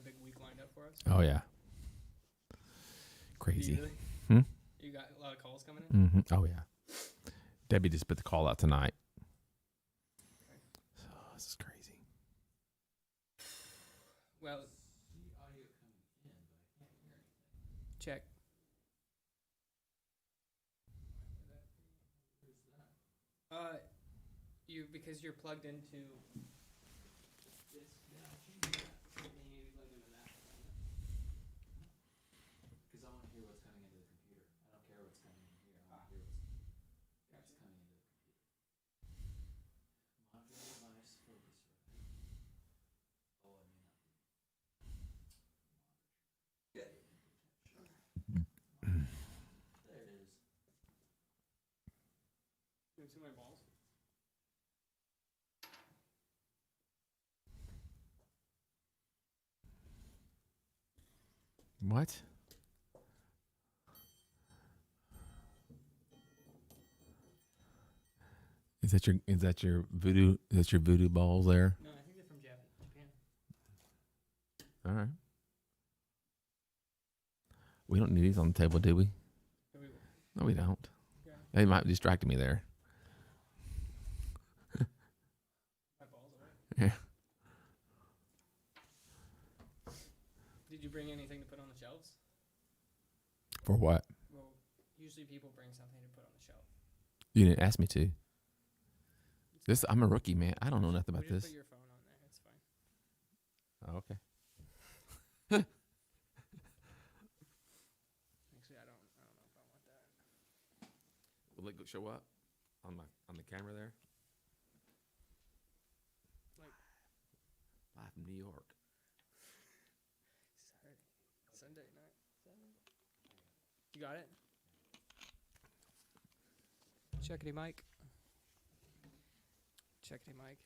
big week lined up for us? Oh, yeah. Crazy. Really? You got a lot of calls coming in? Mm-hmm. Oh, yeah. Debbie just put the call out tonight. Okay. So, this is crazy. Well, check. Because you're plugged into this. You need to be plugged into that. Because I want to hear what's coming into the computer. I don't care what's coming in here. I want to hear what's coming into the computer. Monitor device focus rate. Oh, I may not be. Yeah. There it is. You see my balls? What? Is that your voodoo balls there? No, I think they're from Japan. All right. We don't need these on the table, do we? No, we don't. Yeah. They might distract me there. My balls are. Yeah. Did you bring anything to put on the shelves? For what? Well, usually people bring something to put on the shelf. You didn't ask me to. I'm a rookie, man. I don't know nothing about Just this. put your phone on there. It's fine. Oh, okay. Actually, I don't know if I want that. Will it show up on the camera there? Like live from New York. Sunday night. You got it? Checkity Mike. Checkity Mike.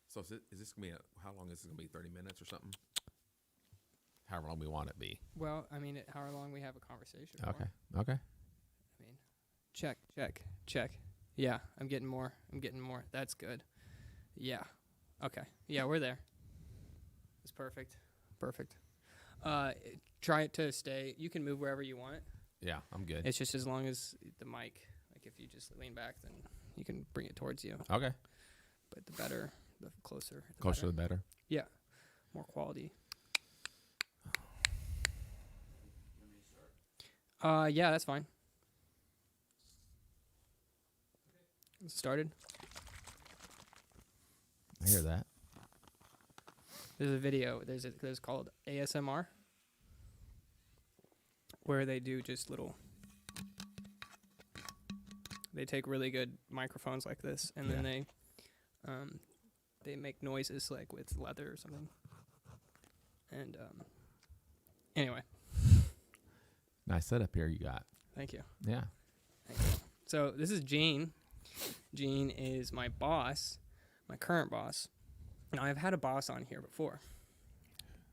So is this gonna be how long is this gonna be? 30 minutes or something? However long we want it to be. Well, I mean, however long we have a conversation. Okay. For. Okay. I mean, check. Yeah, I'm getting more. That's good. Yeah. Okay. Yeah, we're there. It's perfect. Try it to stay. You can move wherever you want. Yeah, I'm good. It's just as long as the mic, like if you just lean back, then you can bring it towards you. Okay. But the better, the closer. Closer the better. Yeah. More quality. Yeah, that's fine. Started. I hear that. There's a video. There's called ASMR, where they do just little. They take really good microphones like this, and then they make noises like with leather or something. And anyway. Nice setup here you got. Thank you. Yeah. Thank you. So this is Gene. Gene is my boss, my current boss. Now, I've had a boss on here before.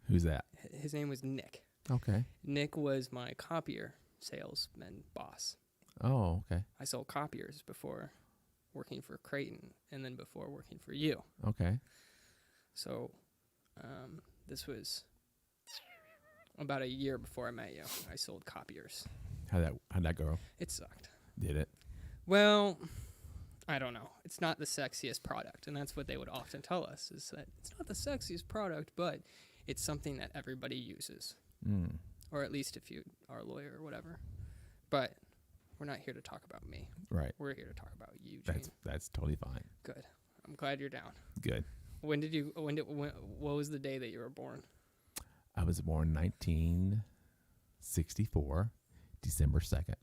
Who's that? His name was Nick. Okay. Nick was my copier salesman boss. Oh, okay. I sold copiers before working for Creighton and then before working for you. Okay. So this was about a year before I met you. I sold copiers. How'd that go? It sucked. Did it? Well, I don't know. It's not the sexiest product, and that's what they would often tell us, is that it's not the sexiest product, but it's something that everybody uses. Mm. Or at least if you are a lawyer or whatever. But we're not here to talk about me. Right. We're here to talk about you, Gene. That's totally fine. Good. I'm glad you're down. Good. What was the day that you were born? I was born 1964, December 2nd.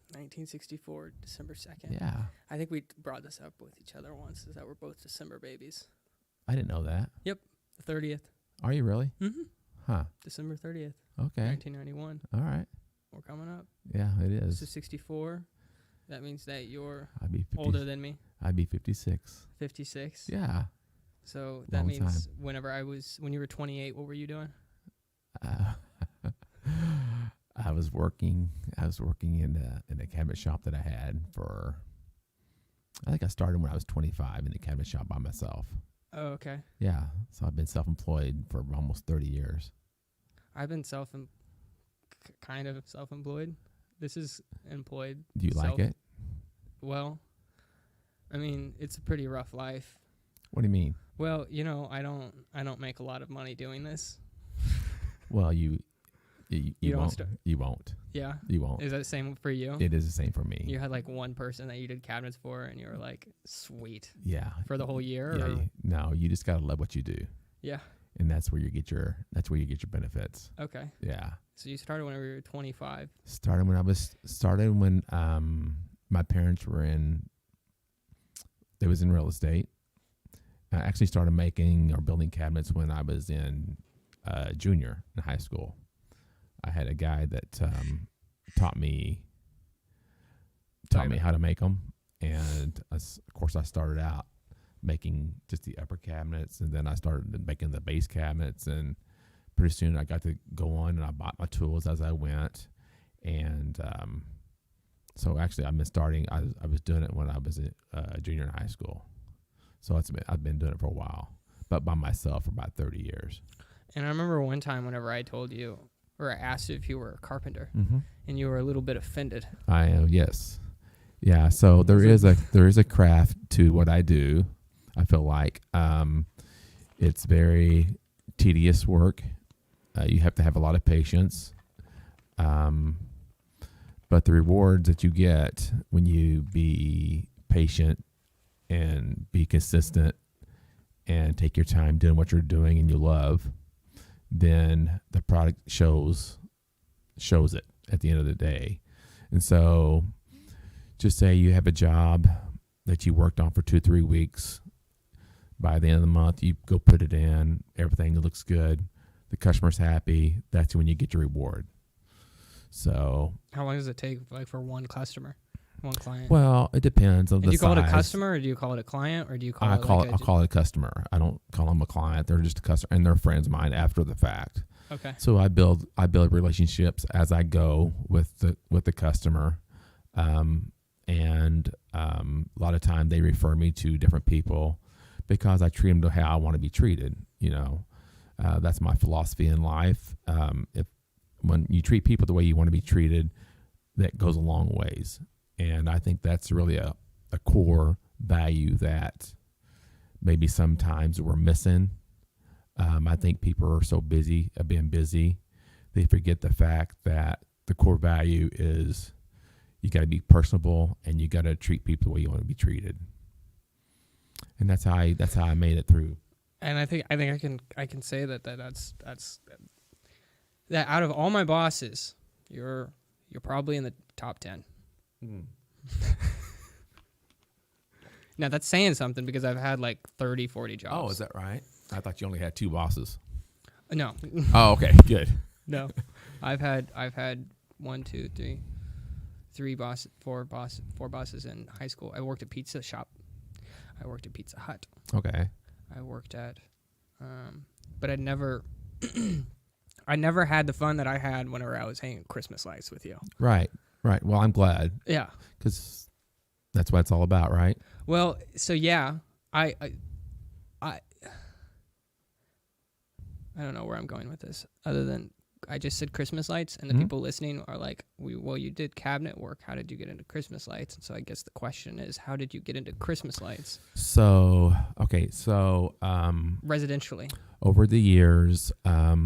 1964, December 2nd. Yeah. I think we brought this up with each other once, is that we're both December babies. I didn't know that. Yep. The 30th. Are you really? Mm-hmm. Huh. December 30th. Okay. 1991. All right. We're coming up. Yeah, it This is. is 64. That means that you're I'd be 50, older than me. I'd be 56. 56. Yeah. So that Long means when you were 28, what were you doing? I was working in a cabinet shop that I had for. I think I started when I was 25 in the cabinet shop by myself. Oh, okay. Yeah. So I've been self-employed for almost 30 years. I've been kind of self-employed. This is employed. Do you like it? Well, I mean, it's a pretty rough life. What do you mean? Well, I don't make a lot of money doing this. Well, you don't won't. start- You won't. Yeah. You won't. Is that the same for you? It is the same for me. You had like one person that you did cabinets for, and you were like, sweet, Yeah. for the whole year. Yeah. Or? No, you just gotta love what you do, Yeah. and that's where you get your benefits. Okay. Yeah. So you started whenever you were 25. Started when my parents were they was in real estate. I actually started making or building cabinets when I was in junior in high school. I had a guy that taught me how to make them, and of course I started out making just the upper cabinets, and then I started making the base cabinets, and pretty soon I got to go on and I bought my tools as I went, and so actually I've been starting. I was doing it when I was a junior in high school, so I've been doing it for a while, but by myself for about 30 years. And I remember one time whenever I told you, or I asked you if you were a carpenter, Mm-hmm. and you were a little bit offended. I am, yes. Yeah, so there is a craft to what I do. I feel like it's very tedious work. You have to have a lot of patience. But the rewards that you get when you be patient and be consistent and take your time doing what you're doing and you love, then the product shows it at the end of the day. And so just say you have a job that you worked on for 2-3 weeks. By the end of the month, you go put it in, everything looks good, the customer's happy, that's when you get your reward. So How long does it take, like, for one customer, one client? well, it depends on And the do you call it a size. customer, or do you call it a client, or do you call I'll it call it a customer. I don't call them a client. They're just a customer, and they're friends of mine after the fact. Okay. So I build relationships as I go with the customer, and a lot of time they refer me to different people because I treat them to how I want to be treated. That's my philosophy in life. When you treat people the way you want to be treated, that goes a long ways. And I think that's really a core value that maybe sometimes we're missing. I think people are so busy, being busy, they forget the fact that the core value is you got to be personable and you got to treat people the way you want to be treated. And that's how I made it through. And I think I can say that's that out of all my bosses, you're probably in the top 10. Now that's saying something because I've had like 30, 40 jobs. Oh, is that right? I thought you only had 2 bosses. No. Oh, okay, good. No. I've had 1, 2, 3, 4 bosses in high school. I worked at Pizza Shop. I worked at Pizza Hut. Okay. I worked at but I never had the fun that I had whenever I was hanging Christmas lights with you. Right. Well, I'm glad Yeah. because that's what it's all about, right? Well, so yeah, I don't know where I'm going with this other than I just said Christmas lights, and the people listening are like, well, you did cabinet work. How did you get into Christmas lights? And so I guess the question is, how did you get into Christmas lights? So Residentially. over the years, let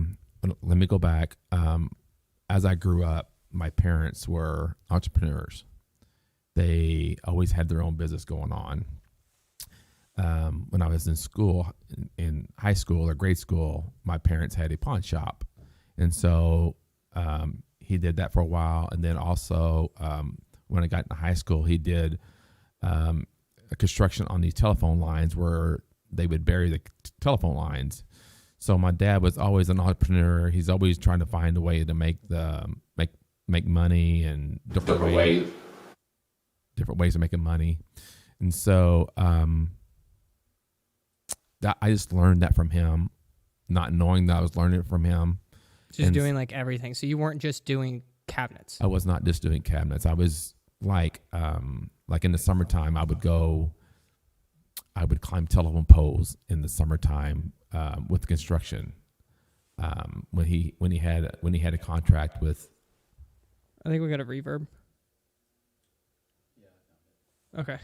me go back. As I grew up, my parents were entrepreneurs. They always had their own business going on. When I was in school, in high school or grade school, my parents had a pawn shop. And so he did that for a while. And then also when I got into high school, he did a construction on these telephone lines where they would bury the telephone lines. So my dad was always an entrepreneur. He's always trying to find a way to make money and different ways of making money. And so that I just learned that from him, not knowing that I was learning it from him. Just doing like everything. So you weren't just doing cabinets. I was not just doing cabinets. I was like in the summertime, I I would climb telephone poles in the summertime with construction. When he had a contract with. I think we got a reverb. Okay.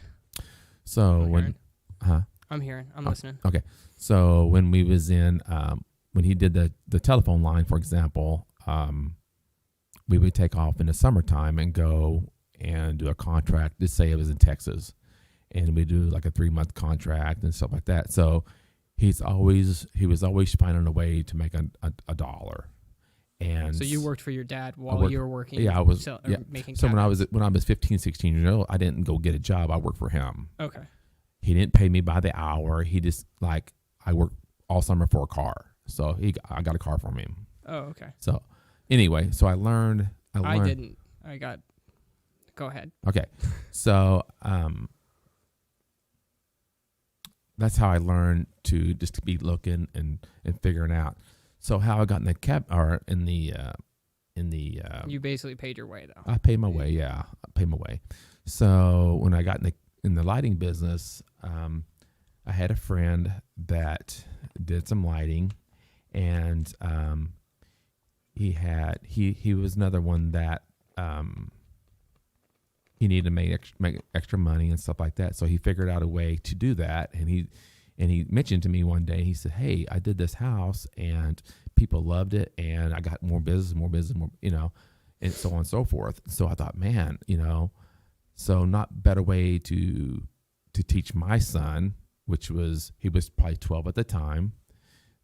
So I'm when, hearing. huh? I'm hearing. I'm listening. Okay. So when we was in, when he did the telephone line, for example, we would take off in the summertime and go and do a contract. Let's say it was in Texas, and we do like a 3-month contract and stuff like that. So he was always finding a way to make a dollar. And So you worked for your dad while you were working. Yeah, I was. Making. So cabinets. when I was 15, 16 years old, I didn't go get a job. I worked for him. Okay. He didn't pay me by the hour. He just I worked all summer for a car. So I got a car from him. Oh, okay. So anyway, so I learned. I didn't. Go ahead. Okay. So that's how I learned to just be looking and figuring out. So how I got in the cab or in the You basically paid your way though. I paid my way. Yeah, I paid my way. So when I got in the lighting business, I had a friend that did some lighting, and he was another one that he needed to make extra money and stuff like that. So he figured out a way to do that, and he mentioned to me one day. He said, "Hey, I did this house, and people loved it, and I got more business, more, and so on and so forth." So I thought, man, so not better way to teach my son, he was probably 12 at the time,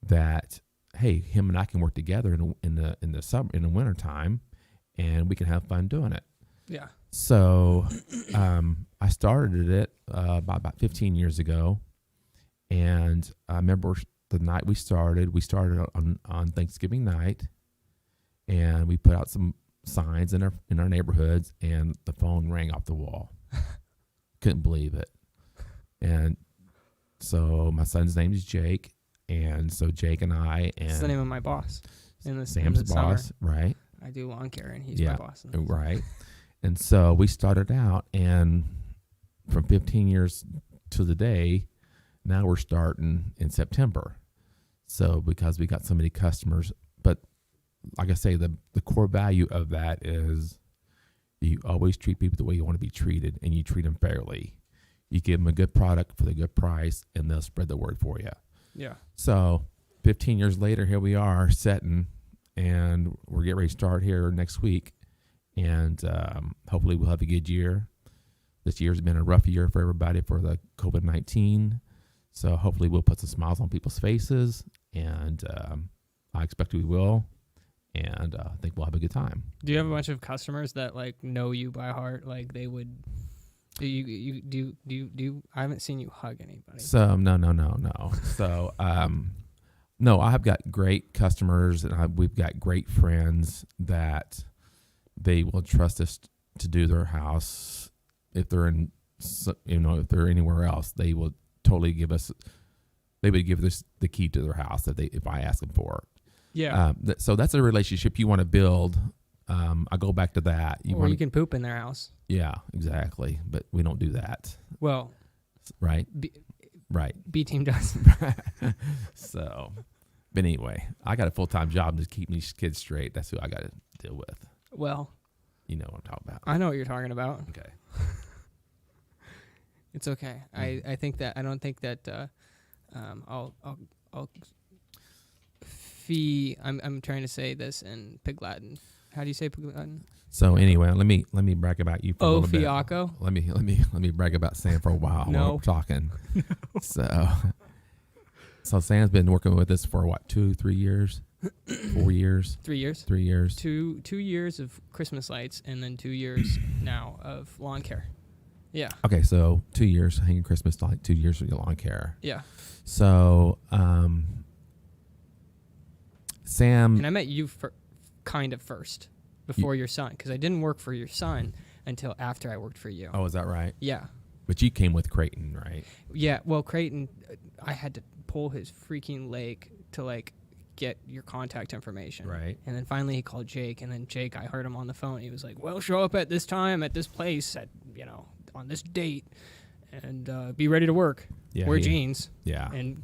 that hey, him and I can work together in the summer, in the winter time, and we can have fun doing it. Yeah. So I started it about 15 years ago, and I remember the night we started on Thanksgiving night, and we put out some signs in our neighborhoods, and the phone rang off the wall. Couldn't believe it. And so my son's name is Jake, and so Jake and I and It's the name of my boss. Sam's boss, right? I do lawn care, and he's Yeah, my boss. right. And so we started out, and from 15 years to the day, now we're starting in September. So because we got so many customers, but like I say, the core value of that is you always treat people the way you want to be treated, and you treat them fairly. You give them a good product for the good price, and they'll spread the word for you. Yeah. So 15 years later, here we are setting, and we're getting ready to start here next week. And hopefully we'll have a good year. This year's been a rough year for everybody for the COVID-19. So hopefully we'll put some smiles on people's faces, and I expect we will. And I think we'll have a good time. Do you have a bunch of customers that know you by heart? Like they would. Do you? I haven't seen you hug anybody. So no. So no, I have got great customers, and we've got great friends that they will trust us to do their house. If they're if they're anywhere else, they will totally give us. They would give us the key to their house if I ask them for it. Yeah. So that's a relationship you want to build. I go back to that. You can poop in their house. Yeah, exactly. But we don't do that. Well, right. Right. B team does. So, but anyway, I got a full-time job to keep these kids straight. That's who I got to deal with. Well, you know what I'm talking about. I know what you're talking about. Okay. It's okay. I don't think that I'll fee. I'm trying to say this in Pig Latin. How do you say Pig Latin? So anyway, let me brag about you for a little bit. Fiaco. Let me brag about Sam for a while while we're talking. No. So Sam's been working with us for what, 2-3 years? 4 years? 3 years. 3 years. 2 years of Christmas lights, and then 2 years now of lawn care. Yeah. Okay, so 2 years hanging Christmas light, 2 years of lawn care. Yeah. So Sam. And I met you kind of first before your son, because I didn't work for your son until after I worked for you. Oh, is that right? Yeah. But you came with Creighton, right? Yeah. Well, Creighton, I had to pull his freaking leg to get your contact information. Right. And then finally he called Jake, and then Jake, I heard him on the phone. He was like, "Well, show up at this time at this place at on this date, and be ready to work." Yeah, wear jeans, Yeah, and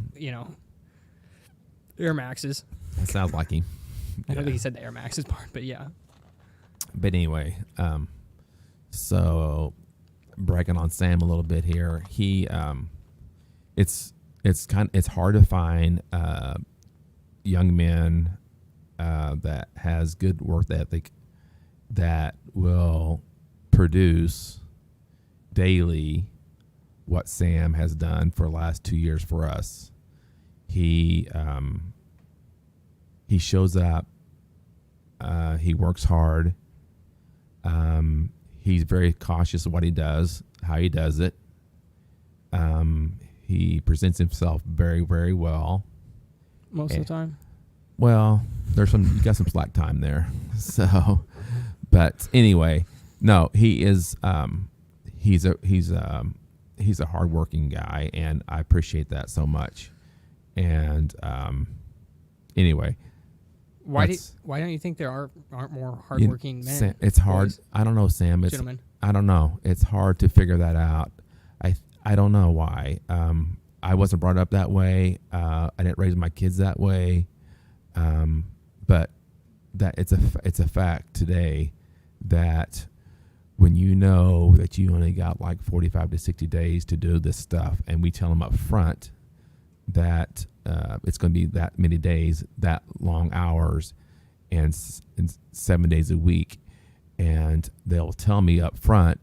Air Maxes. that sounds like him. I don't Yeah. think he said the Air Maxes part, but yeah. But anyway, so bragging on Sam a little bit here. He, it's hard to find young men that has good work ethic that will produce daily what Sam has done for the last 2 years for us. He shows up. He works hard. He's very cautious of what he does, how he does it. He presents himself very, very well. Most of the time. Well, you got some slack time there. So, but anyway, no, he is, he's a hardworking guy, and I appreciate that so much. And, anyway, Why don't you think there aren't more hardworking men? Sam, it's hard. boys, I don't know, Sam. gentlemen. I don't know. It's hard to figure that out. I don't know why. I wasn't brought up that way. I didn't raise my kids that way. But that it's a fact today that when you know that you only got like 45 to 60 days to do this stuff, and we tell them up front that it's going to be that many days, that long hours, and 7 days a week, and they'll tell me up front,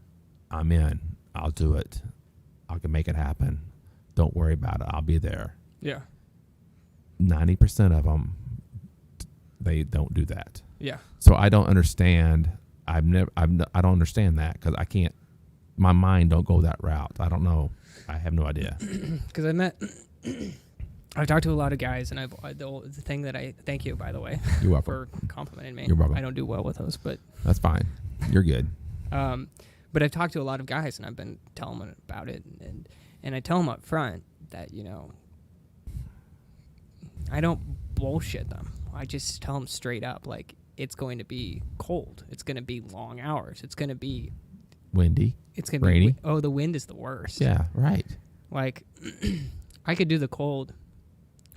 I'm in. I'll do it. I can make it happen. Don't worry about it. I'll be there. Yeah. 90% of them, they don't do that. Yeah. So I don't understand. I don't understand that because I can't. My mind don't go that route. I don't know. I have no idea. Because I've talked to a lot of guys, and the thing that I thank you, by the way, You're welcome. for complimenting me. You're welcome. I don't do well with those, but That's fine. You're good. but I've talked to a lot of guys, and I've been telling them about it, and I tell them up front that I don't bullshit them. I just tell them straight up, like, it's going to be cold. It's going to be long hours. It's going to be Windy. It's going to Rainy. be the wind is the worst. Yeah. Right. Like, I could do the cold,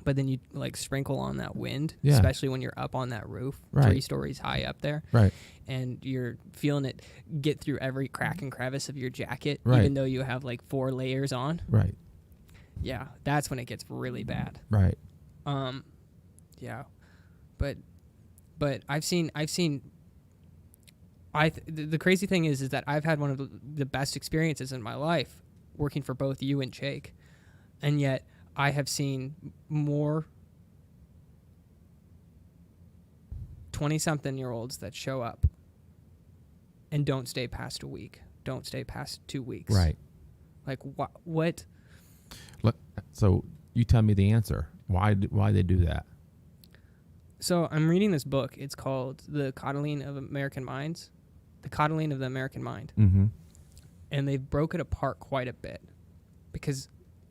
but then you like sprinkle on that wind, Yeah. especially when you're up on that roof, Right. 3 stories high up there, Right. and you're feeling it get through every crack and crevice of your jacket, Right. even though you have like 4 layers on. Right. Yeah, that's when it gets really bad. Right. Yeah, but I've seen. The crazy thing is that I've had one of the best experiences in my life working for both you and Jake, and yet I have seen more 20-something-year-olds that show up and don't stay past a week, don't stay past 2 weeks. Right. Like what? Look. So you tell me the answer. Why they do that? So I'm reading this book. It's called The Coddling of American Minds. The Coddling of the American Mind. Mm-hmm. And they've broken it apart quite a bit because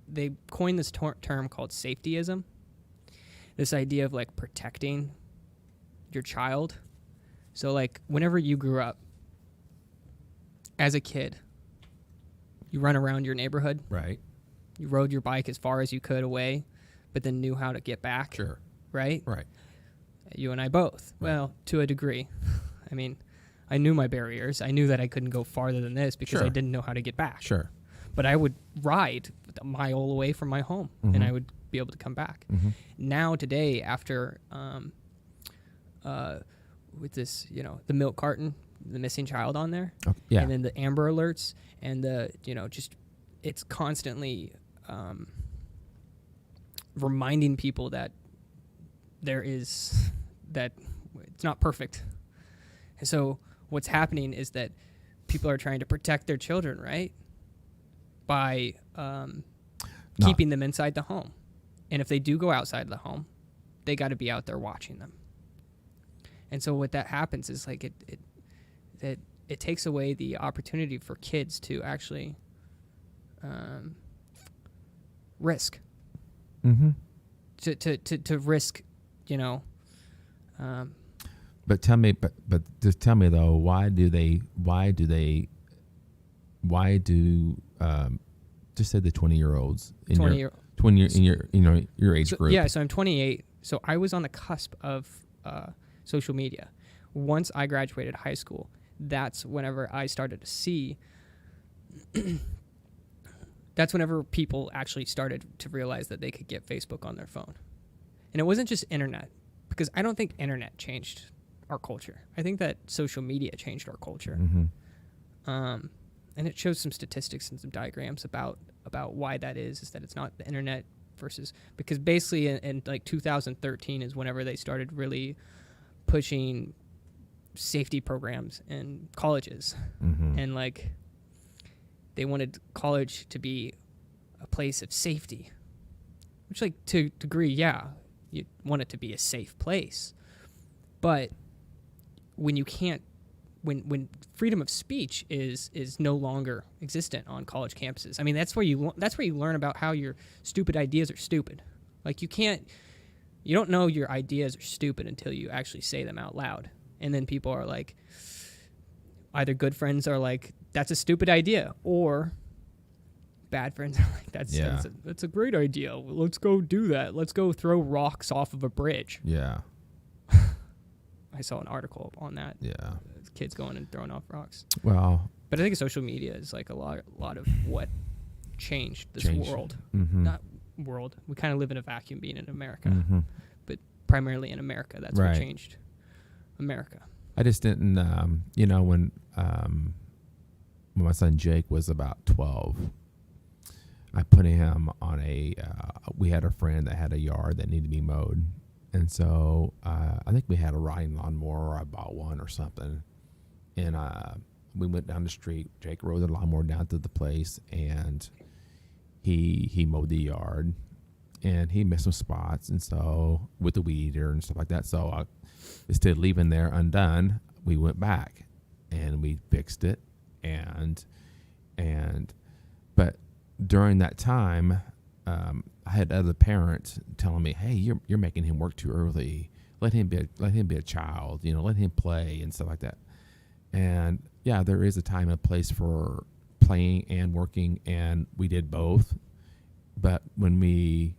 they coined this term called safetyism. This idea of like protecting your child. So like whenever you grew up as a kid, you run around your neighborhood. Right. You rode your bike as far as you could away, but then knew how to get back. Sure. Right? Right. You and I both. Right. Well, to a degree. I mean, I knew my barriers. I knew that I couldn't go farther than this because Sure. I didn't know how to get back. Sure. But I would ride a mile away from my home, Mhm. and I would be able to come back. Mm-hmm. Now, today, after with this, the milk carton, the missing child on there, Okay. Yeah. and then the Amber Alerts, and the, just it's constantly reminding people that that it's not perfect. And so what's happening is that people are trying to protect their children, right? By keeping them inside the home. And if they do go outside the home, they got to be out there watching them. And so what that happens is like it takes away the opportunity for kids to actually risk. Mm-hmm. To risk, But tell me, but just tell me though, why do just said the 20-year-olds in 20 your year 20 in your age group. Yeah, so I'm 28. So I was on the cusp of social media. Once I graduated high school, that's whenever I started to see. That's whenever people actually started to realize that they could get Facebook on their phone. And it wasn't just internet, because I don't think internet changed our culture. I think that social media changed our culture. And it shows some statistics and some diagrams about why that is that it's not the internet versus, because basically in like 2013 is whenever they started really pushing safety programs in colleges. And like they wanted college to be a place of safety, which like to a degree, yeah, you want it to be a safe place. But when you can't, when freedom of speech is no longer existent on college campuses, I mean, that's where you learn about how your stupid ideas are stupid. Like you don't know your ideas are stupid until you actually say them out loud. And then people are like, either good friends are like, that's a stupid idea, or bad friends are like, that's a great idea. Let's go do that. Let's go throw rocks off of a bridge. Yeah. I saw an article on that. Yeah. Kids going and throwing off rocks. Well, but I think social media is like a lot of what changed this world. Not world. We kind of live in a vacuum being in America, but primarily in America. That's what changed America. I just didn't, when my son Jake was about 12, I put him on we had a friend that had a yard that needed to be mowed. And so I think we had a riding lawnmower, or I bought one or something. And we went down the street. Jake rode the lawnmower down to the place, and he mowed the yard. And he missed some spots, and so with the weed eater and stuff like that. So instead of leaving there undone, we went back and we fixed it. But during that time, I had other parents telling me, "Hey, you're making him work too early. Let him be a child. Let him play and stuff like that." And yeah, there is a time and place for playing and working, and we did both. But when we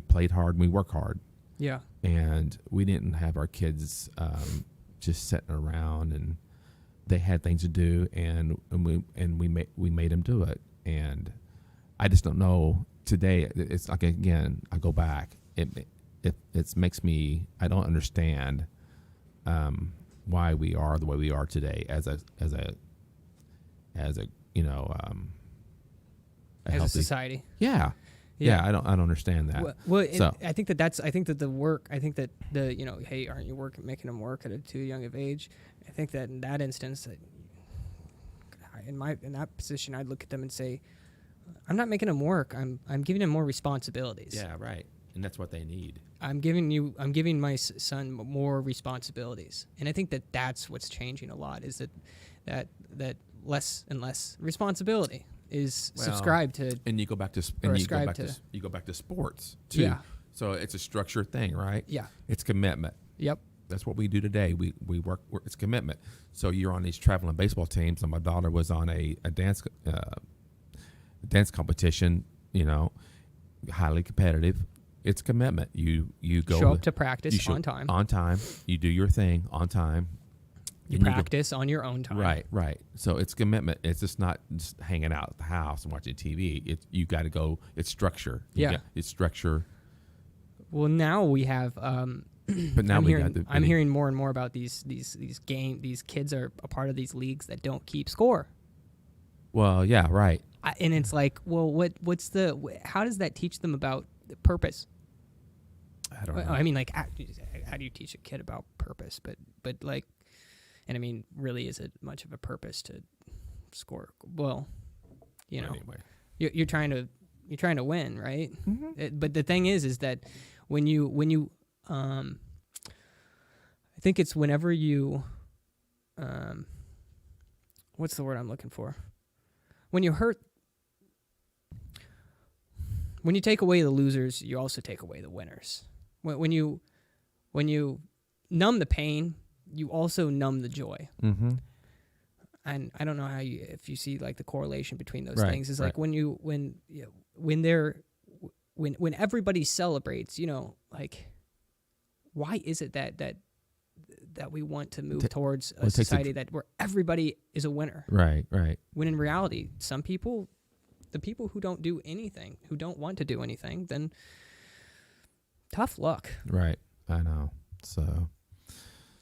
played hard and we worked hard. Yeah. And we didn't have our kids just sitting around, and they had things to do, and we made them do it. And I just don't know today. It's like, again, I go back. It makes me, I don't understand why we are the way we are today as a as a society. Yeah. Yeah, I don't understand that. Well, I think that the work, hey, aren't you making them work at a too young of age? I think that in that instance, in that position, I'd look at them and say, I'm not making them work. I'm giving them more responsibilities. Yeah, right. And that's what they need. I'm giving my son more responsibilities, and I think that that's what's changing a lot. Is that less and less responsibility is subscribed to, and you go back to you go back to sports too. Yeah. So it's a structured thing, right? Yeah. It's commitment. Yep. That's what we do today. We work. It's commitment. So you're on these traveling baseball teams, and my daughter was on a dance competition. Highly competitive. It's commitment. You go show up to practice on time. On time. You do your thing on time. You practice on your own time. Right. So it's commitment. It's just not just hanging out at the house and watching TV. You got to go. It's structure. It's structure. Well, now we have. But now I'm hearing more and more about these kids are a part of these leagues that don't keep score. Well, yeah, right. And it's like, well, how does that teach them about the purpose? I don't know. I mean, like, how do you teach a kid about purpose? But like. And I mean, really, is it much of a purpose to score? Well, anyway. you're trying to win, right? Mm-hmm. But the thing is that when you I think it's whenever you what's the word I'm looking for? When you take away the losers, you also take away the winners. When you numb the pain, you also numb the joy. Mm-hmm. and I don't know how if you see like the correlation between those Right, things is right. like when everybody celebrates, like why is it that we want to move towards a well, it takes a society that where everybody is a winner? Right. When in reality, some people, the people who don't do anything, who don't want to do anything, then tough luck. Right. I know. So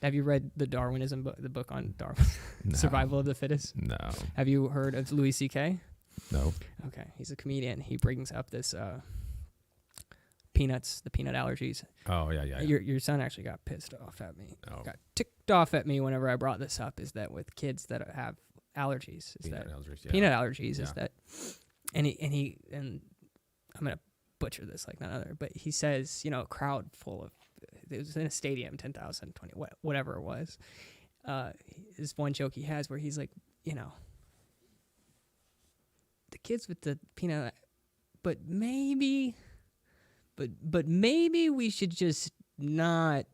Have you read the Darwinism book, the book on Darwin, no, survival of the fittest? no, Have you heard of Louis C.K.? no. Okay, he's a comedian. He brings up this peanuts, the peanut allergies. Oh yeah. Your son actually got pissed off at me. Oh. Got ticked off at me whenever I brought this up. Is that with kids that have allergies? Is Peanut that allergies, yeah. peanut allergies? Yeah. Is that and I'm gonna butcher this like none other, but he says, a crowd full of, it was in a stadium, 10,000, 20, whatever it was. This one joke he has where he's like, the kids with the peanut, but maybe we should just not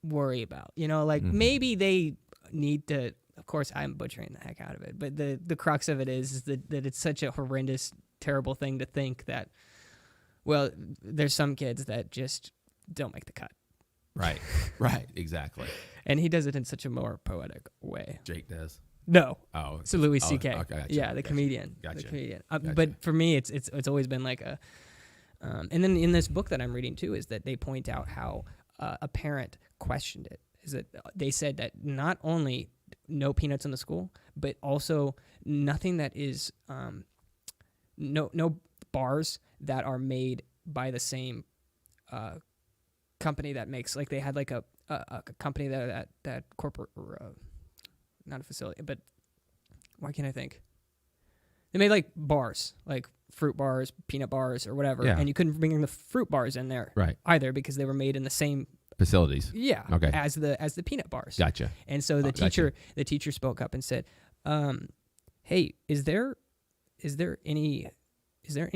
worry about, maybe they need to, of course I'm butchering the heck out of it, but the crux of it is that it's such a horrendous, terrible thing to think that, well, there's some kids that just don't make the cut. Right, exactly. And he does it in such a more poetic way. Jake does. No. Oh, So Louis C.K. Okay, gotcha, Yeah, the gotcha, comedian. Gotcha. The comedian. Gotcha. But for me, it's always been like a. And then in this book that I'm reading too, is that they point out how a parent questioned it. Is that they said that not only no peanuts in the school, but also nothing that is no bars that are made by the same company that makes, like they had like a company that corporate, not a facility, but why can't I think? They made like bars, like fruit bars, peanut bars, or whatever, Yeah. and you couldn't bring the fruit bars in there Right. either because they were made in the same Facilities. Okay. as the peanut bars. Gotcha. And so the teacher spoke up and said, "Hey, is there any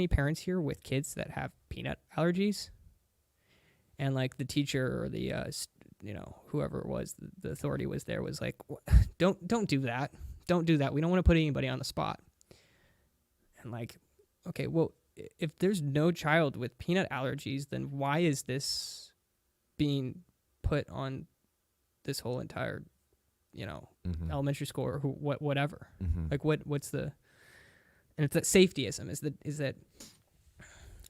parents here with kids that have peanut allergies?" And like the teacher or the whoever it was, the authority was there, was like, "Don't do that. Don't do that. We don't want to put anybody on the spot." And like, okay, well, if there's no child with peanut allergies, then why is this being put on this whole entire, Mm-hmm. elementary school or whatever? Mm-hmm. Like what's the, and it's that safetyism is that,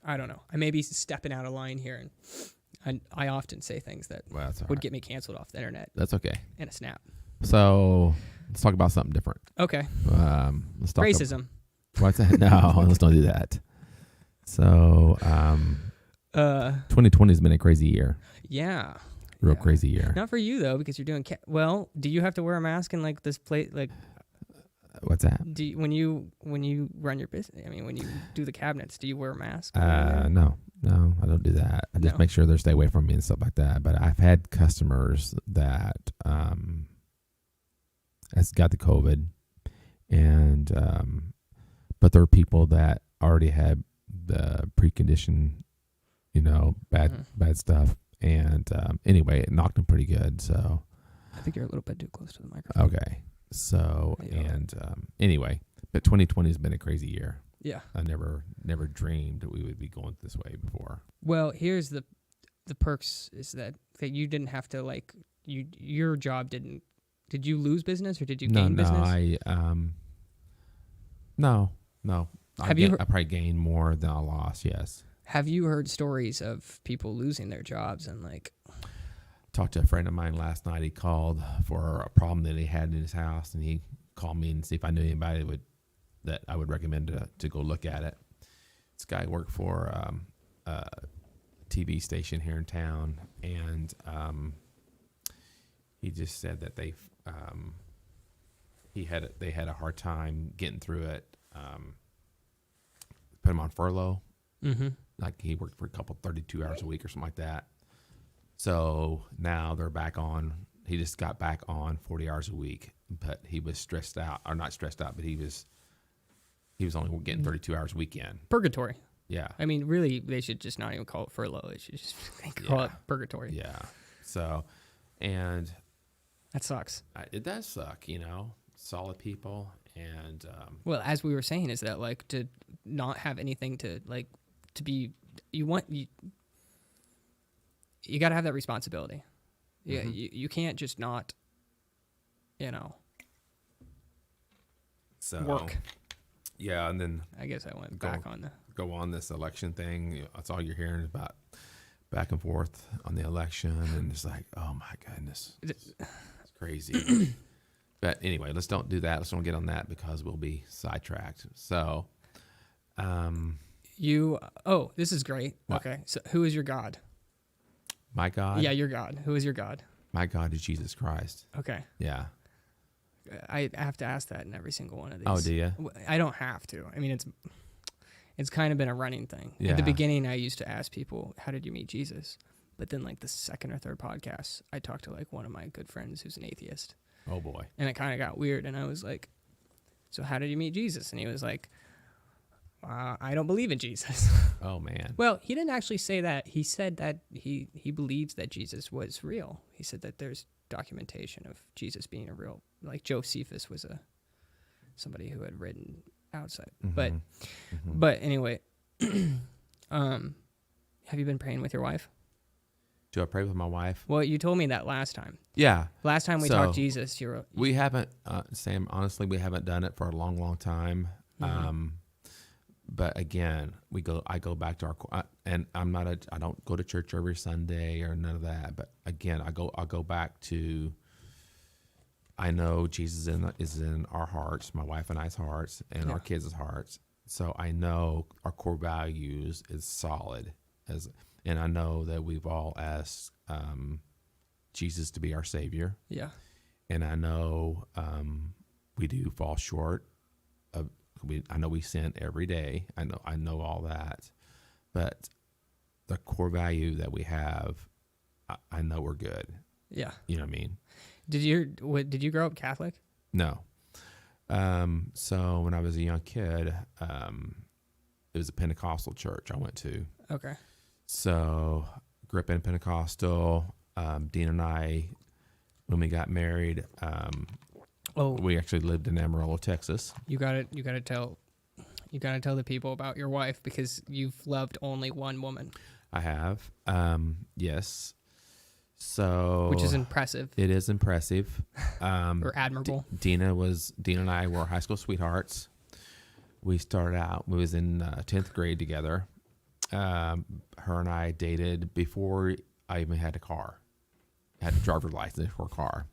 I don't know. I may be stepping out of line here, and I often say things that Well, that's all would right. get me canceled off the internet That's okay. in a snap. So let's talk about something different. Okay. Let's talk Racism. What's that? No, let's don't do that. So 2020 has been a crazy year. Yeah. Real Yeah. crazy year. Not for you though, because you're doing. Well, do you have to wear a mask in like this place? Like, What's that? do you, when you run your business? I mean, when you do the cabinets, do you wear a mask? No, I don't do that. I just No. make sure they stay away from me and stuff like that. But I've had customers that has got the COVID, and but there are people that already had the precondition, bad stuff. And anyway, it knocked them pretty good. So I think you're a little bit too close to the microphone. okay. So Yeah. and anyway, but 2020 has been a crazy year. Yeah. I never dreamed that we would be going this way before. Well, here's the perks is that you didn't have to like your job didn't. Did you lose business or did you gain business? No. I probably gained more than I lost. Yes. Have you heard stories of people losing their jobs and like? Talked to a friend of mine last night. He called for a problem that he had in his house, and he called me and see if I knew anybody that I would recommend to go look at it. This guy worked for a TV station here in town, and he just said that they had a hard time getting through it. Put him on furlough. Mm-hmm. Like he worked for 32 hours a week or something like that. So now they're back on. He just got back on 40 hours a week, but he was stressed out, or not stressed out, but he was only getting 32 hours a weekend. Purgatory. Yeah. I mean, really, they should just not even call it furlough. They should just call it purgatory. Yeah. So, and That sucks. it does suck, solid people, and Well, as we were saying, is that like to not have anything to like to be you got to have that responsibility. Yeah, Mhm. you can't just not, you know, so work. Yeah, and then I guess I went Go- back on the. go on this election thing. That's all you're hearing about back and forth on the election, and it's like, oh my goodness, it's crazy. But anyway, let's don't do that. Let's don't get on that because we'll be sidetracked. So, Oh, this is great. What? Okay, so who is your God? my God, Yeah, your God. Who is your God? my God is Jesus Christ. Okay, Yeah. I have to ask that in every single one of these. Oh, do you? I don't have to. I mean, it's kind of been a running thing. At Yeah. the beginning, I used to ask people, "How did you meet Jesus?" But then, like the second or third podcast, I talked to like one of my good friends who's an atheist, Oh boy. and it kind of got weird. And I was like, "So how did you meet Jesus?" And he was like, "I don't believe in Jesus." Oh man. Well, he didn't actually say that. He said that he believes that Jesus was real. He said that there's documentation of Jesus being a real, like Josephus was somebody who had written outside. But Mhm. but anyway, have you been praying with your wife? Do I pray with my wife? Well, you told me that last time. Yeah. Last time we So, talked Jesus, you were We haven't, Sam. Honestly, we haven't done it for a long, long time. Mhm. But again, I go back to and I don't go to church every Sunday or none of that. But again, I'll go back to. I know Jesus is in our hearts, my wife and I's hearts, and our kids' hearts. So I know our core values is solid, and I know that we've all asked Jesus to be our Savior. yeah. And I know we do fall short. I know we sin every day. I know all that, but the core value that we have, I know we're good. Yeah. You know what I mean? Did you grow up Catholic? No. So when I was a young kid, it was a Pentecostal church I went to. Okay. So grew up in Pentecostal. Dean and I, when we got married, we actually lived in Amarillo, Texas. You gotta tell the people about your wife because you've loved only one woman, I have. Yes. So which is impressive it is impressive. or admirable. Dina and I were high school sweethearts. We started out, we was in 10th grade together. Her and I dated before I even had a car. I had a driver's license for a car.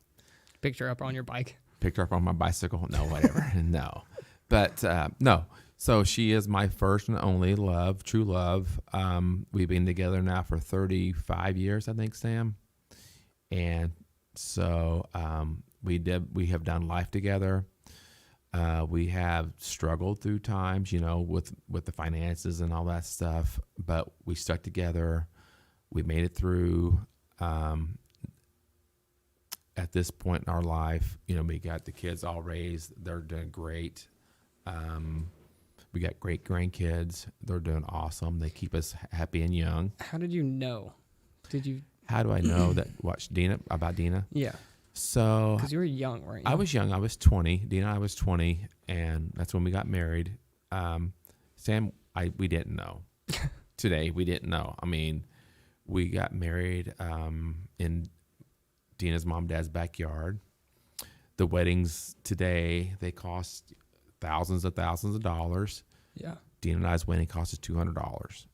Picked her up on your bike. Picked her up on my bicycle. No, whatever. No. But no. So she is my first and only love, true love. We've been together now for 35 years, I think, Sam. And so we have done life together. We have struggled through times, with the finances and all that stuff, but we stuck together. We made it through. At this point in our life, we got the kids all raised. They're doing great. We got great grandkids. They're doing awesome. They keep us happy and young. How did you know? How do I know that? About Dina? Yeah. So Because you were young, weren't you? I was young. I was 20. Dina and I was 20, and that's when we got married. Sam, we didn't know. Today, we didn't know. I mean, we got married in Dina's mom and dad's backyard. The weddings today, they cost thousands of dollars. Yeah. Dina and I's wedding cost us $200.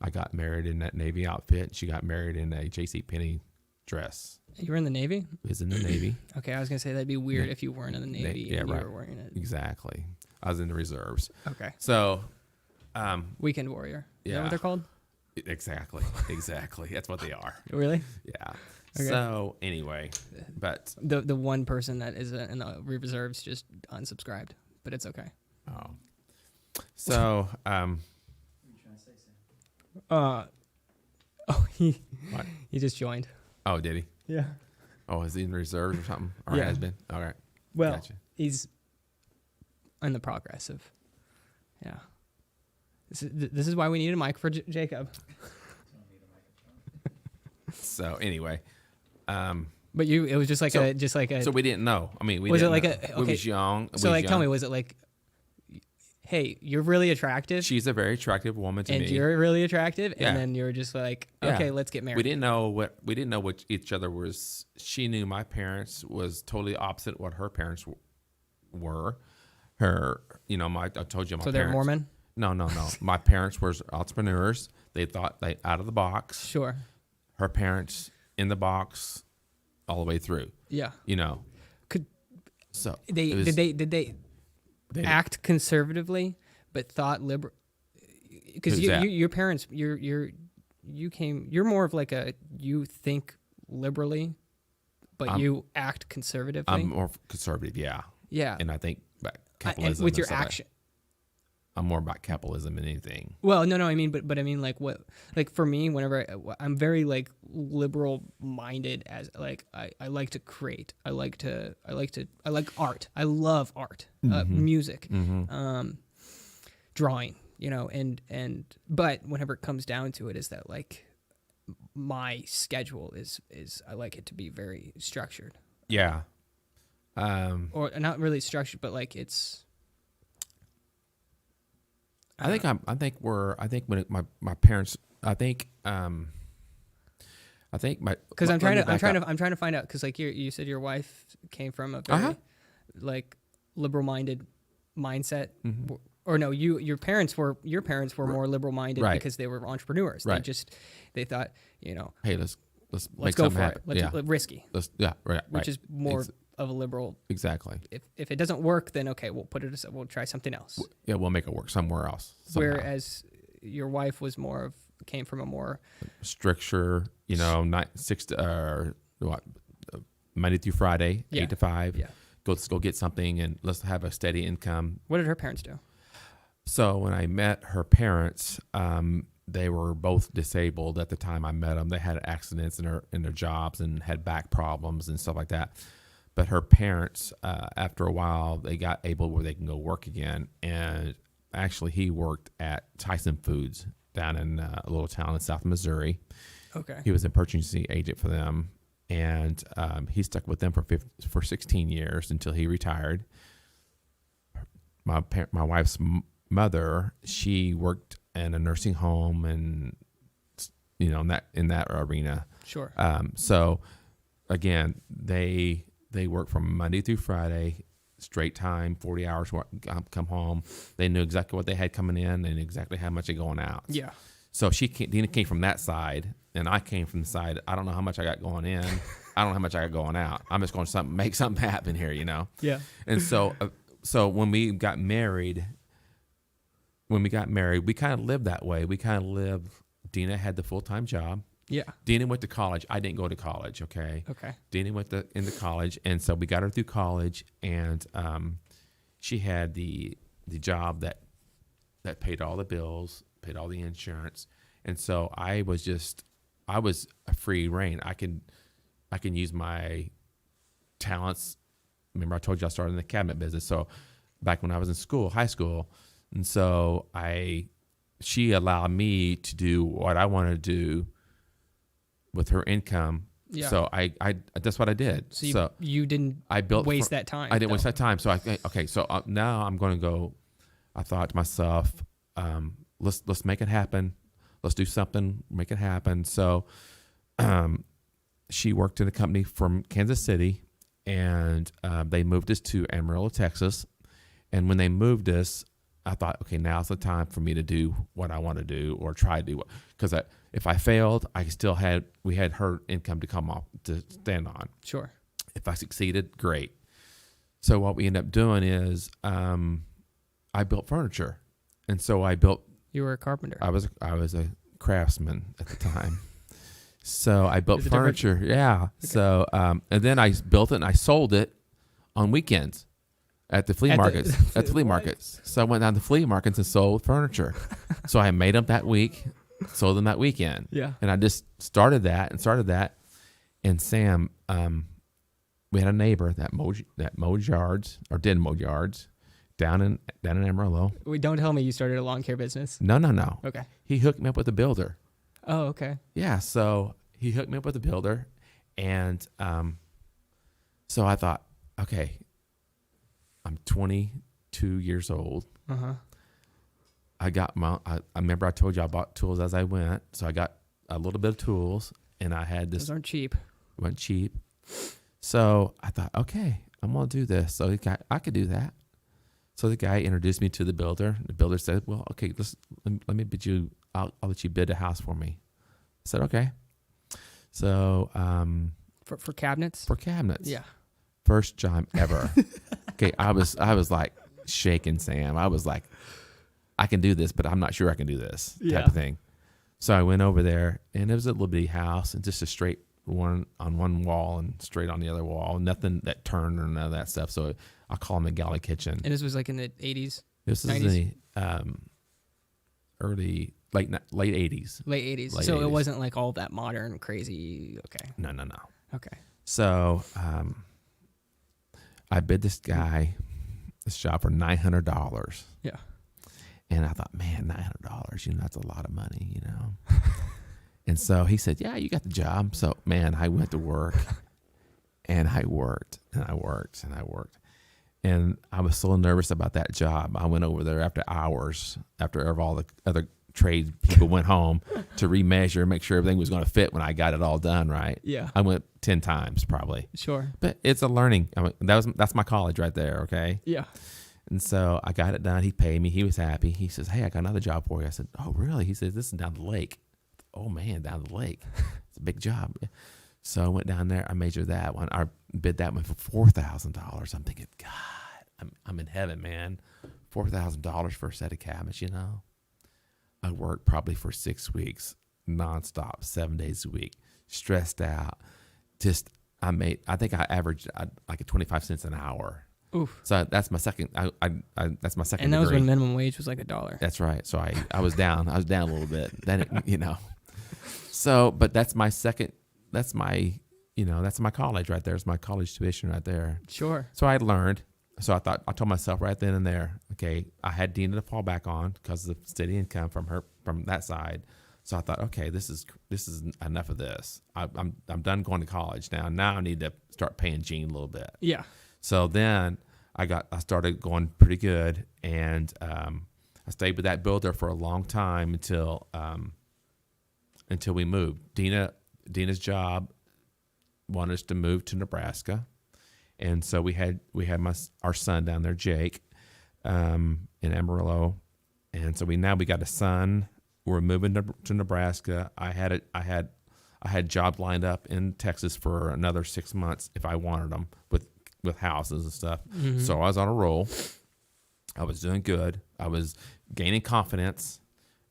I got married in that Navy outfit. She got married in a JCPenney dress. You were in the Navy? Was in the Navy. Okay, I was gonna say that'd be weird Yeah. if you weren't in the Navy Yeah, and you right. were wearing it. Exactly. I was in the reserves. Okay. So, Weekend warrior. Is that Yeah. what they're called? exactly. That's what they are. Really? Yeah. Okay. So anyway, but The one person that is in the reserves just unsubscribed, but it's okay. so What are you trying to say, Sam? He What? he just joined. oh, did he? Yeah. Oh, is he in reserves or something? Or Yeah. has been? All right. Well, Gotcha. he's in the progress of. Yeah. This is why we need a mic for Jacob. So anyway, But it was just like So- a. So we didn't know. I mean, we Was it didn't like know. a- We okay, was young. So like, tell me, was it like, hey, you're really attractive, She's a very attractive woman to and me. you're really attractive, Yeah. and then you were just like, Yeah. okay, let's get married. We didn't know what each other was. She knew my parents was totally opposite what her parents were. Her, I told you my So parents. they're Mormon. No. My parents were entrepreneurs. They thought they out of the box. Sure. Her parents in the box, all the way through. Yeah. Could So they it was- did they they- act conservatively but thought liberal? Because Who's that? your parents you're more of like you think liberally, but you act conservatively. I'm more conservative, yeah. Yeah. And I think about And capitalism with and your stuff like- action. I'm more about capitalism than anything. Well, no, I mean, but I mean, like what, like for me, whenever I'm very like liberal minded, as like I like to create, I like art, I love art, music, drawing, but whenever it comes down to it, is that like my schedule is I like it to be very structured, Yeah. or not really structured, but like it's. I think when my parents, I think my, Because I'm let me back trying up. to find out, because like you said your wife came from a very like liberal minded mindset, or no, your parents were more liberal minded Right. because they were entrepreneurs. Right. They thought hey, let's make let's go something for happen. it. Yeah. Risky, Right. which is more of a liberal. Exactly. If it doesn't work, then okay, we'll put it aside. We'll try something else. Yeah, we'll make it work somewhere else. Somehow. Whereas your wife came from a more Stricture, not 6 to Monday through Friday, Yeah. 8 to 5. Yeah. Let's go get something and let's have a steady income. What did her parents do? So when I met her parents, they were both disabled at the time I met them. They had accidents in their jobs and had back problems and stuff like that. But her parents, after a while, they got able where they can go work again. And actually, he worked at Tyson Foods down in a little town in South Missouri. Okay. He was a purchasing agent for them, and he stuck with them for 16 years until he retired. My wife's mother, she worked in a nursing home, and in that arena. Sure. So again, they work from Monday through Friday, straight time, 40 hours, come home. They knew exactly what they had coming in and exactly how much they going out. Yeah. So Dina came from that side, and I came from the side. I don't know how much I got going in. I don't know how much I got going out. I'm just going to make something happen here, Yeah. And so when we got married, we kind of lived that way. We kind of lived. Dina had the full-time job. Yeah. Dina went to college. I didn't go to college. Okay. Okay. Dina went into college, and so we got her through college, and she had the job that paid all the bills, paid all the insurance, and so I was a free reign. I can use my talents. Remember, I told you I started in the cabinet business. So back when I was in high school, and so she allowed me to do what I wanted to do with her income. Yeah. So I that's what I did. So you didn't waste that time. I didn't waste that time. So so now I'm going to go. I thought to myself, let's make it happen. Let's do something, make it happen. So she worked in a company from Kansas City, and they moved us to Amarillo, Texas. And when they moved us, I thought, okay, now's the time for me to do what I want to do, or try to do what, because if I failed, we had her income to come off to stand on. Sure. If I succeeded, great. So what we ended up doing is I built furniture, and so You were a carpenter. I was a craftsman at the time. So I built There's a difference. furniture. Yeah. Okay. So and then I built it and I sold it on weekends at the flea markets. At the flea markets. So I went down to flea markets and sold furniture. So I made them that week, sold them that weekend. Yeah. And I just started that. And Sam, we had a neighbor that mowed yards, or did mow yards, down in Amarillo. Don't tell me you started a lawn care business. No. Okay. He hooked me up with a builder. Oh, okay. Yeah, so he hooked me up with a builder, and So I thought, okay, I'm 22 years old. I got I remember I told you I bought tools as I went. So I got a little bit of tools, and I had this. Those aren't cheap. Went cheap. So I thought, okay, I'm going to do this. So the guy, I could do that. So the guy introduced me to the builder. The builder said, well, okay, let me bid you, I'll let you bid a house for me. I said, okay. So For cabinets? for cabinets. Yeah. First time ever. Okay, I was like shaking, Sam. I was like, I can do this, but I'm not sure I can do this type of thing. So I went over there, and it was a little bitty house, and just a straight one on one wall and straight on the other wall. Nothing that turned or none of that stuff. So I call them a galley kitchen. And this was like in the 80s? This is 90s? The late 80s. Late 80s. Late So 80s. It wasn't like all that modern, crazy. Okay. No. Okay. So I bid this guy this job for $900. Yeah. And I thought, man, $900, that's a lot of money, And so he said, yeah, you got the job. So, man, I went to work, and I worked, and I worked, and I worked. And I was so nervous about that job. I went over there after hours, after all the other trade people went home, to remeasure, make sure everything was going to fit when I got it all done right. Yeah. I went 10 times probably. Sure. But it's a learning. That's my college right there, okay? Yeah. And so I got it done. He paid me. He was happy. He says, hey, I got another job for you. I said, oh, really? He says, this is down the lake. Oh, man, down the lake. It's a big job. So I went down there. I measured that one. I bid that one for $4,000. I'm thinking, God, I'm in heaven, man. $4,000 for a set of cabinets, I worked probably for 6 weeks, nonstop, 7 days a week, stressed out. I think I averaged like 25 cents an hour. Oof. So that's my second. That's my second. And that was degree. when minimum wage was like $1. That's right. So I was down. I was down a little bit. Then So, but that's my second. That's my college right there. It's my college tuition right there. Sure. So I learned. So I told myself right then and there, okay, I had Dina to fall back on because of the steady income from that side. So I thought, okay, this is enough of this. I'm done going to college now. Now I need to start paying Gene a little bit. Yeah. So then I started going pretty good, and I stayed with that builder for a long time until we moved. Dina's job wanted us to move to Nebraska, and so we had our son down there, Jake, in Amarillo, and so we got a son. We're moving to Nebraska. I had jobs lined up in Texas for another 6 months if I wanted them with houses and stuff. Mm-hmm. So I was on a roll. I was doing good. I was gaining confidence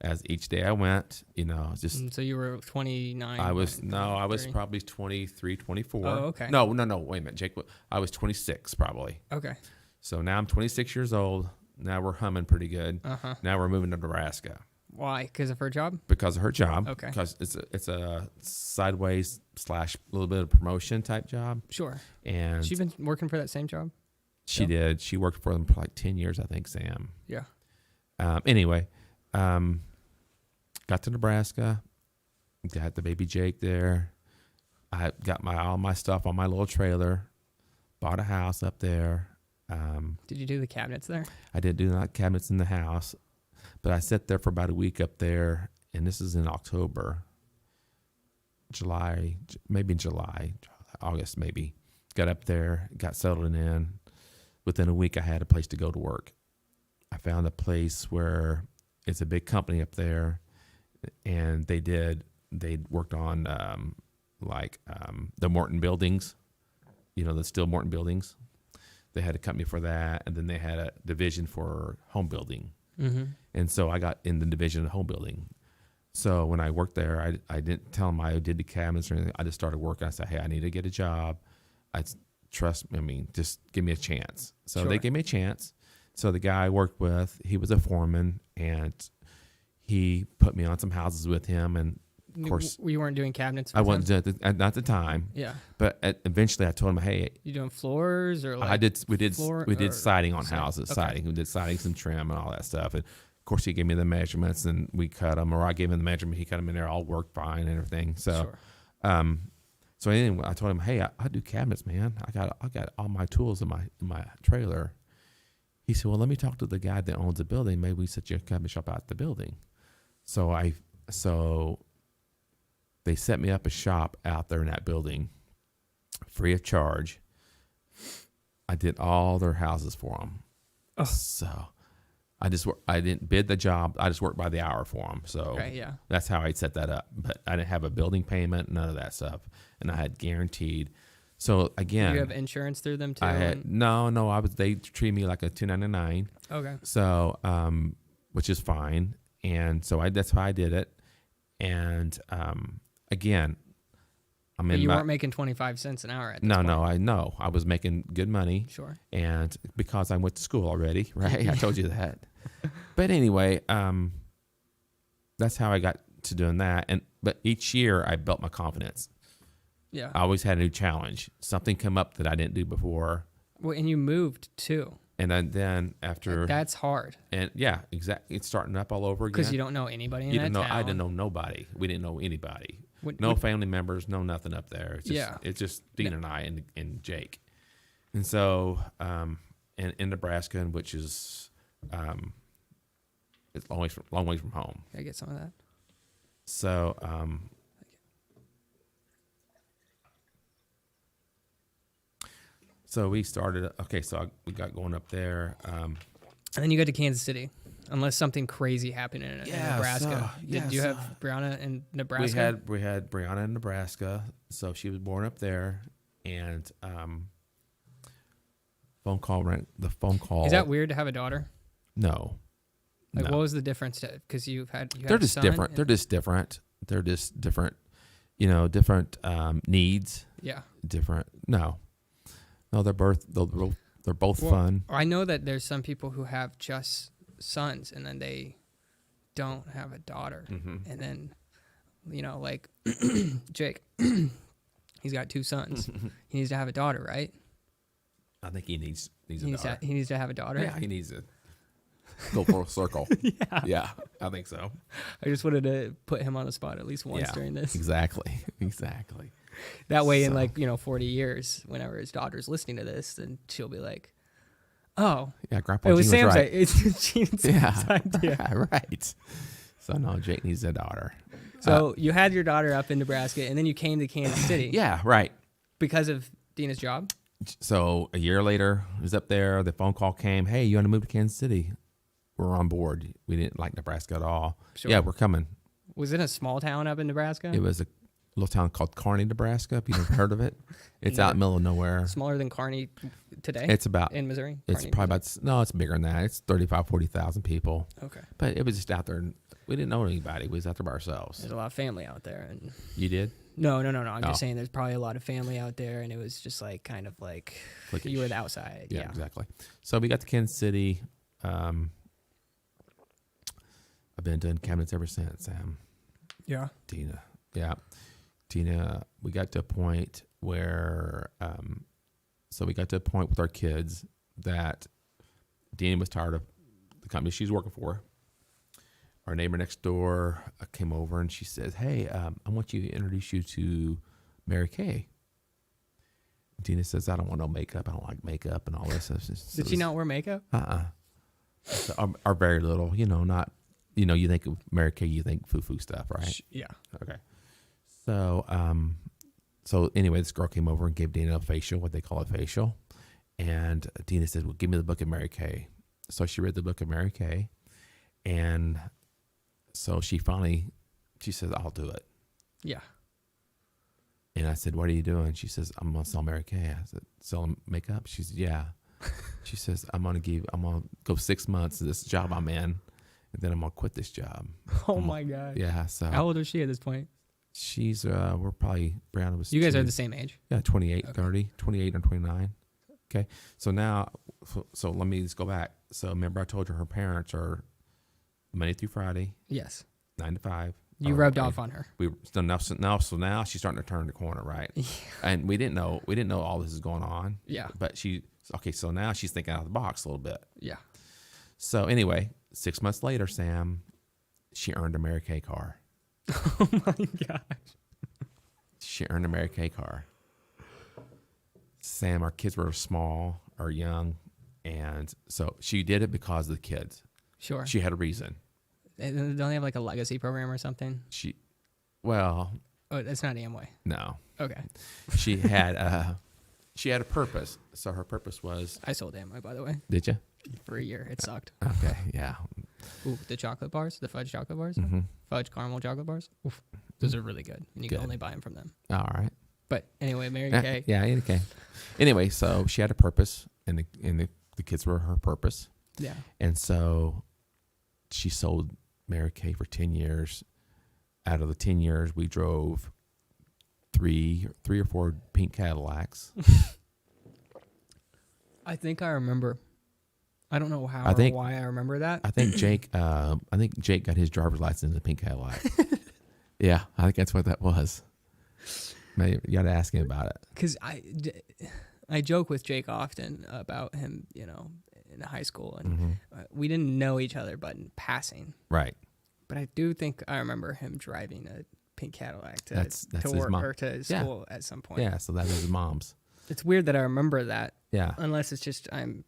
as each day I went, So you were 29. I was 30? probably 23, 24. Oh, okay. No, wait a minute, Jake. I was 26 probably. Okay. So now I'm 26 years old. Now we're humming pretty good. Uh-huh. Now we're moving to Nebraska. Why? Because of her job? Because of her job. Okay. Because it's a sideways / little bit of promotion type job. Sure. And She's been working for that same job? she did. She worked for them for like 10 years, I think, Sam. Yeah. Anyway, got to Nebraska, got the baby Jake there. I got all my stuff on my little trailer, bought a house up there. Did you do the cabinets there? I did do not cabinets in the house, but I sat there for about a week up there, and this is in October, August maybe. Got up there, got settled in. Within a week, I had a place to go to work. I found a place where it's a big company up there, and they worked on the Morton buildings, the steel Morton buildings. They had a company for that, and then they had a division for home building. Mm-hmm. And so I got in the division of home building. So when I worked there, I didn't tell them I did the cabinets or anything. I just started working. I said, hey, I need to get a job. Just give me a chance. So Sure. They gave me a chance. So the guy I worked with, he was a foreman, and he put me on some houses with him. And of course, You weren't doing cabinets? I with wasn't them? at the time. Yeah. But eventually I told him, hey, You doing floors or like? we did siding on siding. houses, Okay. siding. We did siding, some trim, and all that stuff. And of course, he gave me the measurements, and we cut them, or I gave him the measurement. He cut them in there, all worked fine and everything. So, Sure. So anyway, I told him, hey, I do cabinets, man. I got all my tools in my trailer. He said, well, let me talk to the guy that owns the building. Maybe we set your cabinet shop out the building. So they set me up a shop out there in that building, free of charge. I did all their houses for them. Oh. So I didn't bid the job. I just worked by the hour for them. So Okay, yeah. that's how I set that up. But I didn't have a building payment, none of that stuff, and I had guaranteed. So again, Do you have insurance through them too? I had no. They treated me like a 1099. Okay. So which is fine, and so that's how I did it. And again, But you weren't making 25 cents an hour at this no, point. no, I know I was making good money. Sure. And because I went to school already, right? I told you that. But anyway, that's how I got to doing that. But each year I built my confidence. Yeah. I always had a new challenge. Something come up that I didn't do before. Well, and you moved too. And then after That's hard and yeah, exactly. It's starting up all over again. because you don't know anybody in You that didn't know. town. I didn't know nobody. We didn't know anybody. Would- No would- family members. No nothing up there. It's just, Yeah. It's just Dean and I and Jake. And so in Nebraska, which is it's long ways from home. Can I get some of that? So so we started. Okay, so we got going up there. And then you got to Kansas City, unless something crazy happened in Nebraska. Did you have Brianna in Nebraska? We had Brianna in Nebraska, so she was born up there, and phone call. Is that weird to have a daughter? No. Like, No. what was the difference? Because you had They're a just son different. and- They're just different. They're just different. You know, different needs. Yeah. Different. No, they're both Well, fun. I know that there's some people who have just sons and then they don't have a daughter. Mm-hmm. And then, like Jake, he's got 2 sons. He needs to have a daughter, right? I think he needs a He daughter. needs to have a daughter. Yeah, he needs to go full circle. Yeah, I think so. I just wanted to put him on the spot at least once during this. Exactly. That way, in So- 40 years, whenever his daughter's listening to this, then she'll be like, "Oh, Yeah, Grandpa it was Gene Sam's right. It's Gene's Yeah, idea." right. So no, Jake needs a daughter. So you had your daughter up in Nebraska, and then you came to Kansas City. Yeah, right. Because of Dina's job. So a year later, I was up there. The phone call came. Hey, you want to move to Kansas City? We're on board. We didn't like Nebraska at all. Sure. Yeah, we're coming. Was it a small town up in Nebraska? It was a little town called Kearney, Nebraska. If you've never heard of it, it's out in the middle of nowhere. Smaller than Kearney today. It's about. in Missouri. It's Kearney, probably about. No, it's bigger than that. It's 40,000 people. Okay. But it was just out there. We didn't know anybody. We was out there by ourselves. There's a lot of family out there, and You did? no. I'm Oh. just saying there's probably a lot of family out there, and it was just kind of like Cliquish. you were the outside. Yeah, exactly. So we got to Kansas City. I've been doing cabinets ever since, Sam. Yeah. Tina. Yeah. Tina, we got to a point where, with our kids that Dina was tired of the company she's working for. Our neighbor next door came over and she says, hey, I want to introduce you to Mary Kay. Tina says, I don't want no makeup. I don't like makeup and all this. Did she not wear makeup? So, or very little, not, you think of Mary Kay, you think foo-foo stuff, right? Yeah. Okay. So, so anyway, this girl came over and gave Dina a facial, what they call a facial. And Dina said, well, give me the book of Mary Kay. So she read the book of Mary Kay. And so she says, I'll do it. Yeah. And I said, what are you doing? She says, I'm going to sell Mary Kay. I said, sell makeup? She said, yeah. She says, I'm going to go 6 months to this job I'm in. And then I'm going to quit this job. Oh my God. Yeah. So How old is she at this point? she's, we're probably, Brianna was You guys are two. the same age. Yeah, 28, Okay. 30, 28 and 29. Okay. So now, so let me just go back. So remember I told you her parents are Monday through Friday, Yes. 9 to 5. You rubbed off on her. So now she's starting to turn the corner, right? Yeah. And we didn't know all this is going on. Yeah. But so now she's thinking out of the box a little bit. Yeah. So anyway, 6 months later, Sam, she earned a Mary Kay car. Oh my gosh. She her in a Mary Kay car. Sam, our kids were small or young, and so she did it because of the kids. Sure. She had a reason. Don't they have like a legacy program or something? Well, Oh, it's not Amway. no. Okay. She had a purpose. So her purpose was. I sold Amway, by the way, Did you? for a year. It sucked. Okay. Yeah. Ooh, the chocolate bars, the fudge chocolate bars, Mm-hmm. fudge caramel chocolate bars. Oof, those are really good. And you Good. can only buy them from them. All right. But anyway, Mary Kay. Yeah. Okay. Anyway, so she had a purpose, and the kids were her purpose, Yeah. and so she sold Mary Kay for 10 years. Out of the 10 years, we drove three or four pink Cadillacs. I think I remember. I don't know how I think- or why I remember that. I think Jake got his driver's license in a pink Cadillac. Yeah, I think that's what that was. Maybe you got to ask him about it. Because I joke with Jake often about him, in high school, and Mm-hmm. we didn't know each other, but in passing. Right. But I do think I remember him driving a pink Cadillac to That's his work mom. or to school at some point. Yeah, so that was his mom's. It's weird that I remember that, Yeah. unless it's just I'm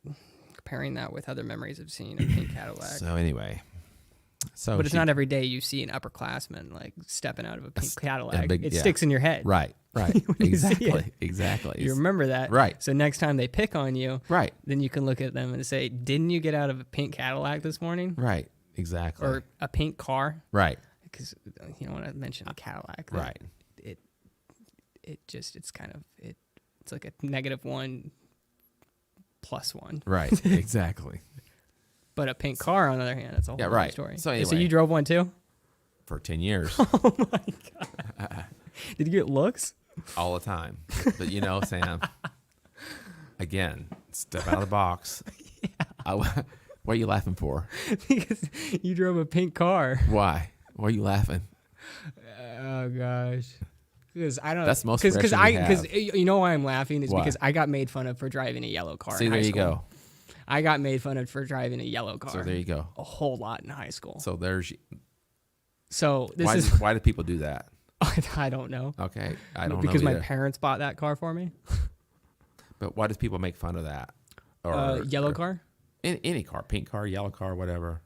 comparing that with other memories of seeing a pink Cadillac. So anyway. But it's not every day you see an upperclassman like stepping out of a pink Cadillac. big- it yeah. sticks in your head. Right. When you see Exactly. it. Exactly. You remember that. Right. So next time they pick on you, Right. then you can look at them and say, "Didn't you get out of a pink Cadillac this morning?" Right. Exactly. Or a pink car? right. Because when I mentioned a Cadillac, Right. it's like a -1 +1. Right. Exactly. But a pink car, on the other hand, that's a whole Yeah, other right. story. So So anyway. you drove one too? For 10 years. Oh my god! Did you get looks? All the time. But Sam, again, step out of the box. What are you laughing for? Because you drove a pink car. Why? Why are you laughing? Oh gosh. Because I don't. That's most because pressure we have. you know why I'm laughing is Why? because I got made fun of for driving a yellow car. See, in there high you school. go. I got made fun of for driving a yellow car. So there you go. A whole lot in high school. So there's. So this Why, is. why do people do that? I don't know. Okay, I don't because know my either. parents bought that car for me. But why does people make fun of that? Or Yellow car. Any car, pink car, yellow car, whatever.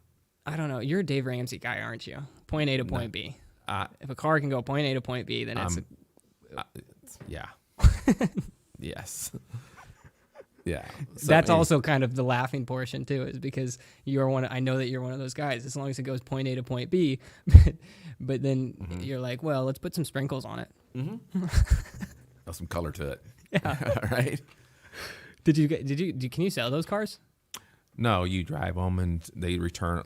I don't know. You're a Dave Ramsey guy, aren't you? Point A to point B. If a car can go point A to point B, then it's. Yeah. Yes. Yeah. So That's also kind of the laughing portion too, is because you're one. I know that you're one of those guys. As long as it goes point A to point B, but then you're like, well, let's put some sprinkles on it. Oh, some color to it. Yeah. Right. Can you sell those cars? No, you drive them and they return.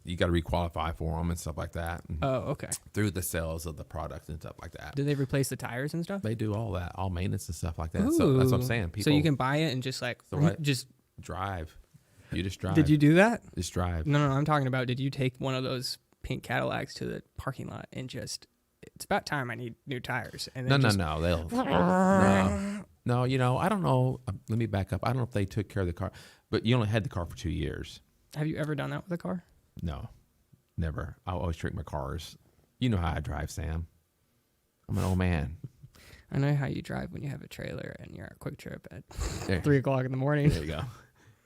You got to requalify for them and stuff like that. And Oh, okay. through the sales of the product and stuff like that. Do they replace the tires and stuff? They do all that, all maintenance and stuff like that. So that's what I'm Ooh. saying. People So you can buy it and just like So what? just. drive. You just drive. Did you do that? Just drive. No, I'm talking about. Did you take one of those pink Cadillacs to the parking lot and just? It's about time I need new tires. And then No. They'll. No, I don't know. Let me back up. I don't know if they took care of the car, but you only had the car for 2 years. Have you ever done that with a car? No, never. I always treat my cars. You know how I drive, Sam. I'm an old man. I know how you drive when you have a trailer and you're at Quick Trip at There. 3:00 in the morning. There you go.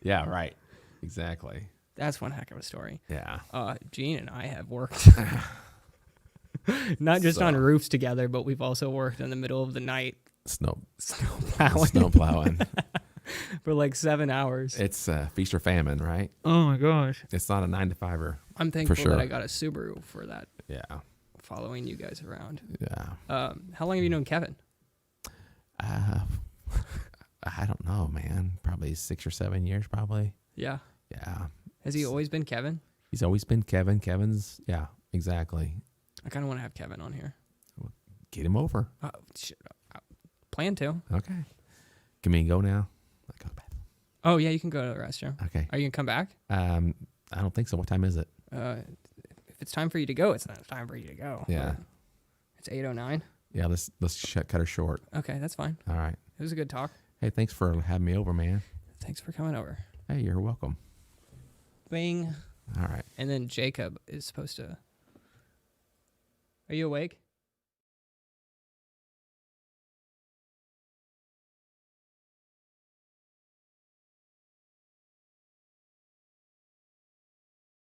Yeah, right. Exactly. That's one heck of a story. Yeah. Gene and I have worked not just on So- roofs together, but we've also worked in the middle of the night Snow plowing snow plowing. for like 7 hours. It's feast or famine, right? Oh my gosh. It's not a 9 to 5er. I'm thankful sure. that I got a Subaru for that, Yeah. following you guys around. Yeah. How long have you known Kevin? I don't know, man. Probably 6 or 7 years, probably. Yeah. Yeah. Has he always been Kevin? He's always been Kevin. Kevin's, yeah, exactly. I kind of want to have Kevin on here. Get him over. Plan to. Okay. Can we go now? Like, go to bed. Oh, yeah, you can go to the restroom. Okay. Are you going to come back? I don't think so. What time is it? If it's time for you to go, it's not time for you to go. Yeah. It's 8:09. Yeah, let's cut her short. Okay, that's fine. All right. It was a good talk. Hey, thanks for having me over, man. Thanks for coming over. Hey, you're welcome. Bing. All right. And then Jacob is supposed to... Are you awake?